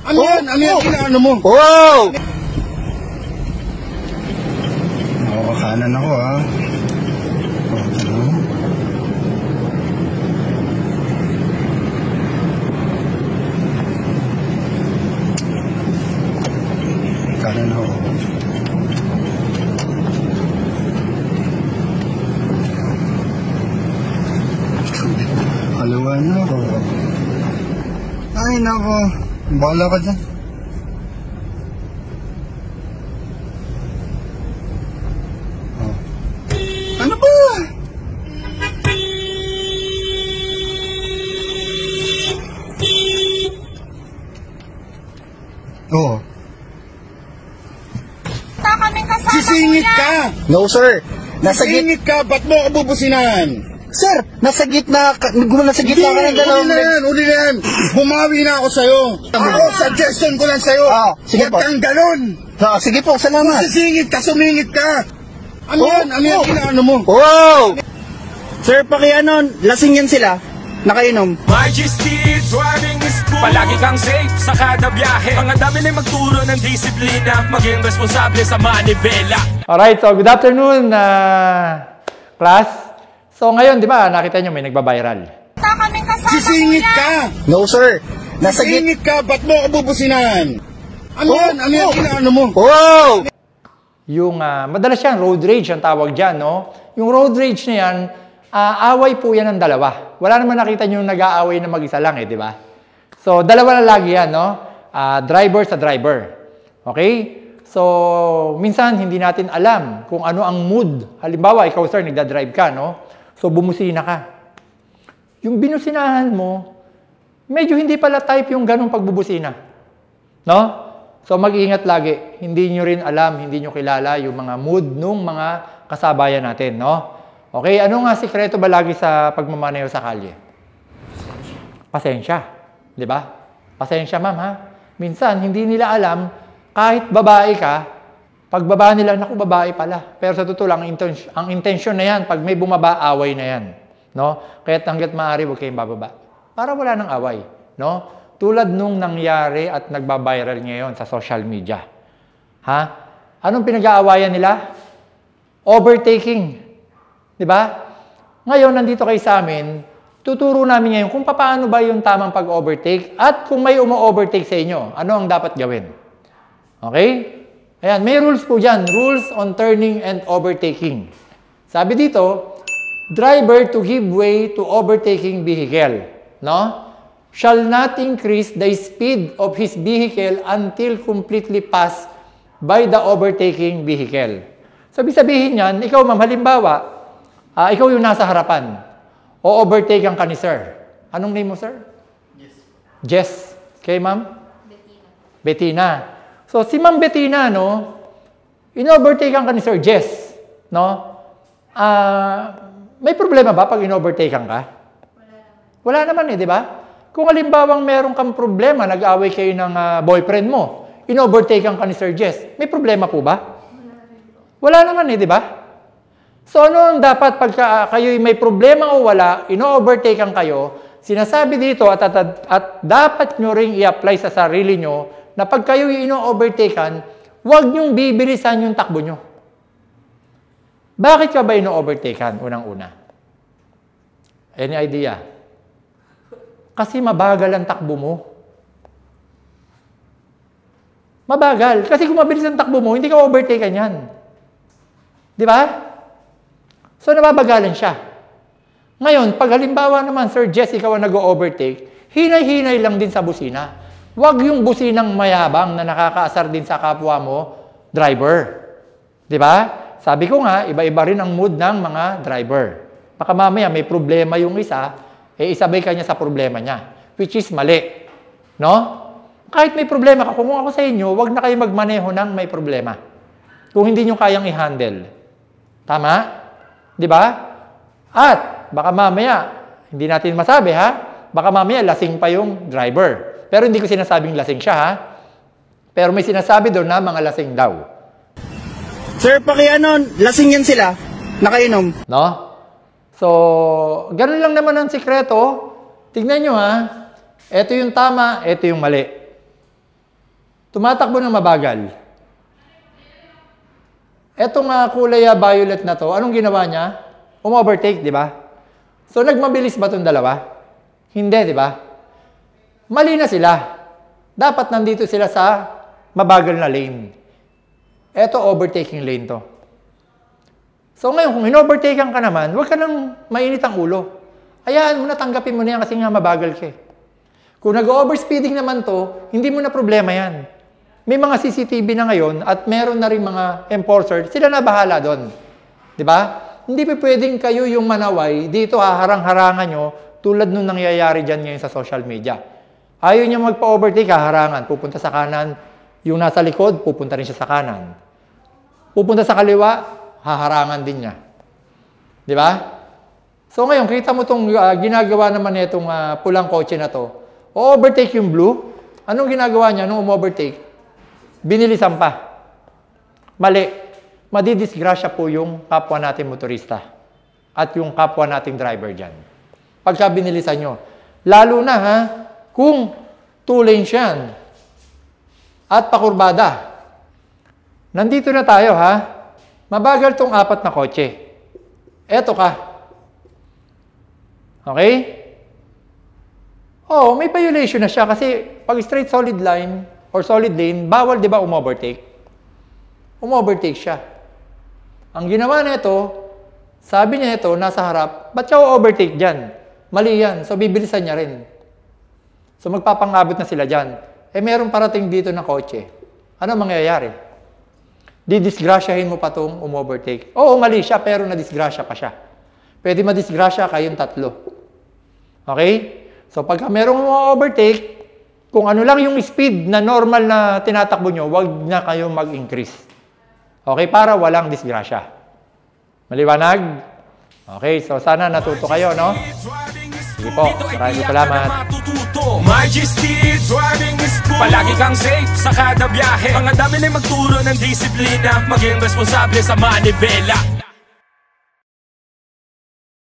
Ano yan? Ano yan? Inaano mo? Wow! Kanan ako ha. Kanan ako. Kaliwa na ako. Ay nako. Bahala ka dyan. Ano ba? Oo. Sisingit ka! No, sir. Nasa gitna. Sisingit ka! Ba't mo ako bubusinan? Sir, nasa gitna ka ng dalawang Uli na yan! Uli na yan! Bumawi na ako sa'yo! Ako, suggestion ko lang sa'yo! Sige po. Huwag kang ganun! Sige po, salamat. Sisingit ka! Sumingit ka! Ano yan? Ano yan? Inaano mo? Wow! Sir, lasing yan sila. Nakainom. Majesty driving school. Palagi kang safe sa kada biyahe. Mga dami na magturo ng disiplina. Maging responsable sa manibela. Alright, so good afternoon, class. So ngayon, di ba, nakita nyo may nagbabiral. Sisingit ka! No, sir. Nasa gitna. Sisingit ka! Ba't mo ako bubusinan? Ano yan? Ano yan? Inaano mo? Wow! Yung, madalas yan, road rage ang tawag dyan, no? Yung road rage na yan, away po yan ng dalawa. Wala naman nakita nyo yung nag-aaway na mag-isa lang, di ba? So, dalawa na lagi yan, no? Driver sa driver. Okay? So, minsan, hindi natin alam kung ano ang mood. Halimbawa, ikaw, sir, nagda-drive ka, no? So, bumusina ka. Yung binusinahan mo, medyo hindi pala type yung ganong pagbubusina. No? So, mag-ingat lagi. Hindi nyo rin alam, hindi nyo kilala yung mga mood nung mga kasabayan natin, no? Okay, ano nga sikreto ba lagi sa pagmamaneho sa kalye? Pasensya. Di ba? Pasensya, ma'am, ha? Minsan, hindi nila alam, kahit babae ka, pagbaba nila, naku, babae pala. Pero sa totoo lang, ang intention na yan, pag may bumaba, away na yan. No? Kaya't hanggat maaari, huwag kayong bababa. Para wala ng away. No? Tulad nung nangyari at nagbabiral ngayon sa social media. Ha? Anong pinag-aawayan nila? Overtaking. Diba? Ngayon, nandito kayo sa amin, tuturo namin ngayon kung paano ba yung tamang pag-overtake at kung may umo-overtake sa inyo, ano ang dapat gawin. Okay? Ayan, may rules po dyan. Rules on turning and overtaking. Sabi dito, driver to give way to overtaking vehicle. No? Shall not increase the speed of his vehicle until completely passed by the overtaking vehicle. So, sabihin yan, ikaw ma'am, halimbawa, ikaw yung nasa harapan, o overtake ang ka ni sir. Anong name mo, sir? Jess. Jess. Okay, ma'am? Bettina. Bettina. So, si ma'am Bettina, no, in-overtake ang ka ni sir Jess. No? May problema ba pag in-overtake ang ka? Wala naman eh, di ba? Kung halimbawang meron kang problema, nag-away kayo ng boyfriend mo, in-overtake ang ka ni Sir Jess, may problema po ba? Wala naman eh, di ba? So ano ang dapat pagka kayo may problema o wala, ino-overtake ang kayo, sinasabi dito at dapat nyo ring i-apply sa sarili nyo na pag kayo ino-overtakean, huwag nyong bibilisan yung takbo nyo. Bakit ka ba ino-overtakean unang-una? Any idea? Kasi mabagal ang takbo mo. Mabagal. Kasi kung mabilis ang takbo mo, hindi ka overtaken yan. Di ba? So, nababagalan siya. Ngayon, pag halimbawa naman, Sir Jess, ikaw ang nag-overtake, hinay-hinay lang din sa busina. Huwag yung businang mayabang na nakakaasar din sa kapwa mo, driver. Di ba? Sabi ko nga, iba-iba rin ang mood ng mga driver. Baka mamaya may problema yung isa, isabay ka niya sa problema niya, which is mali. No? Kahit may problema ka, kung ako sa inyo, huwag na kayo magmaneho ng may problema. Kung hindi nyo kayang i-handle. Tama? Di ba? At, baka mamaya, hindi natin masabi ha, baka mamaya lasing pa yung driver. Pero hindi ko sinasabing lasing siya ha. Pero may sinasabi doon na mga lasing daw. Sir, lasing yan sila. Nakainom. No? So, ganun lang naman ang sikreto. Tignan nyo ha. Ito yung tama, ito yung mali. tumatakbo ng mabagal. Etong kulay violet na to, anong ginawa niya? Umovertake, di ba? So, nagmabilis ba itong dalawa? Hindi, di ba? Mali na sila. Dapat nandito sila sa mabagal na lane. Eto, overtaking lane to. So, ngayon, kung in-overtakean ka naman, huwag ka nang mainit ang ulo. Hayaan mo na, tanggapin mo na yan kasi nga mabagal ka eh. Kung nag-overspeeding naman to, hindi mo na problema yan. May mga CCTV na ngayon at meron na rin mga enforcer, sila na bahala doon. Di ba? Hindi pa pwedeng kayo yung manaway, dito haharang-harangan nyo tulad nung nangyayari dyan ngayon sa social media. Ayaw niya magpa-overtake, haharangan. Pupunta sa kanan, yung nasa likod, pupunta rin siya sa kanan. Pupunta sa kaliwa, haharangan din niya. Di ba? So ngayon, kita mo itong ginagawa naman itong pulang kotse na to. O-overtake yung blue. Anong ginagawa niya nung um-overtake? Binilisan pa. Mali. Madidisgrasya po yung kapwa nating motorista at yung kapwa nating driver dyan. Pagka binilisan nyo. Lalo na kung 2 lanes yan at pakurbada. Nandito na tayo Mabagal tong 4 na kotse. Eto ka. Okay? Oh, may violation na siya kasi pag straight solid line or solid lane, bawal 'di ba um-overtake? Um-overtake siya. Ang ginawa nito, sabi niya ito, nasa harap, ba't siya overtake dyan? Mali yan. So, bibilisan niya rin. So, magpapangabot na sila dyan. Meron parating dito na kotse. Ano mangyayari? Didisgrasyahin mo pa itong um-overtake. Oo, mali siya, pero nadisgrasya pa siya. Pwede madisgrasya kayong 3. Okay? So, pagka merong um-overtake, kung ano lang yung speed na normal na tinatakbo nyo, huwag na kayo mag-increase. Okay? Para walang disgrasya. Maliwanag? Okay, so sana natuto kayo, no? Sige po, maraming salamat. Majesty driving school. Palagi kang safe sa kada biyahe. Mga dami na magturo ng disiplina. Maging responsable sa manibela.